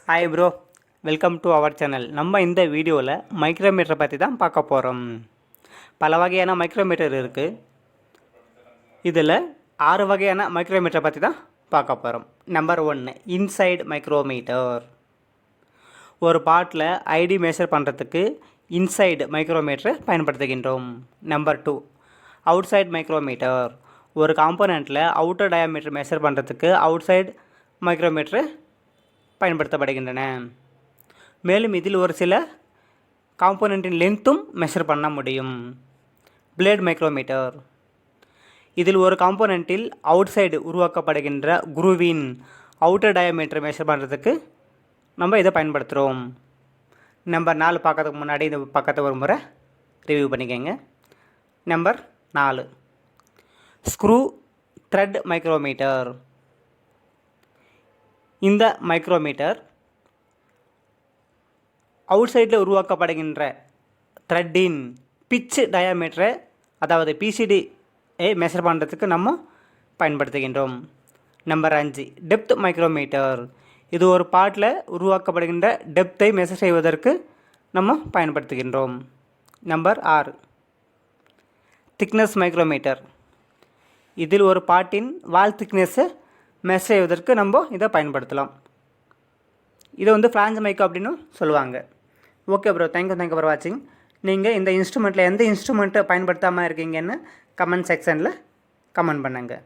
Hi bro, welcome to our channel. நம்ம இந்த வீடியோவில் மைக்ரோமீட்டரை பற்றி தான் பார்க்க போகிறோம். பல வகையான மைக்ரோமீட்டர் இருக்குது. இதில் 6 வகையான மைக்ரோமீட்டரை பற்றி தான் பார்க்க போகிறோம். Number 1, inside micrometer. ஒரு பாட்டில் ஐடி மெஷர் பண்ணுறதுக்கு இன்சைடு மைக்ரோமீட்டரை பயன்படுத்துகின்றோம். Number 2, outside micrometer. ஒரு காம்போனண்ட்டில் அவுட்டர் டயாமீட்டர் மெஷர் பண்ணுறதுக்கு அவுட் சைடு மைக்ரோமீட்டர் பயன்படுத்தப்படுகின்றன. மேலும் இதில் ஒரு சில காம்போனண்ட்டின் லென்த்தும் மெஷர் பண்ண முடியும். Blade micrometer. இதில் ஒரு காம்போனண்ட்டில் அவுட் சைடு உருவாக்கப்படுகின்ற குரூவின் அவுட்டர் டயாமீட்டர் மெஷர் பண்ணுறதுக்கு நம்ம இதை பயன்படுத்துகிறோம். நம்பர் 4 பார்க்கறதுக்கு முன்னாடி இந்த பக்கத்தை ஒரு முறை ரிவ்யூ பண்ணிக்கோங்க. Number 4, screw thread micrometer. இந்த மைக்ரோமீட்டர் அவுட் சைடில் உருவாக்கப்படுகின்ற த்ரெட்டின் பிட்ச் டயாமீட்டரை, அதாவது பிசிடி மெஷர் பண்ணுறதுக்கு நம்ம பயன்படுத்துகின்றோம். Number 5, depth micrometer. இது ஒரு பார்ட்டில் உருவாக்கப்படுகின்ற டெப்த்தை மெஷர் செய்வதற்கு நம்ம பயன்படுத்துகின்றோம். Number 6, thickness micrometer. இதில் ஒரு பார்ட்டின் வால் திக்னஸை மெஷர் செய்வதற்கு நம்ம இதை பயன்படுத்தலாம். இதை ஃப்ளாஞ்ச் மைக் அப்படின்னு சொல்லுவாங்க. ஓகே ப்ரோ, தேங்க்யூ ஃபார் வாட்சிங். நீங்கள் இந்த இன்ஸ்ட்ருமெண்ட்டில் எந்த இன்ஸ்ட்ருமெண்ட்டை பயன்படுத்தாமல் இருக்கீங்கன்னு கமெண்ட் செக்ஷனில் கமெண்ட் பண்ணுங்கள்.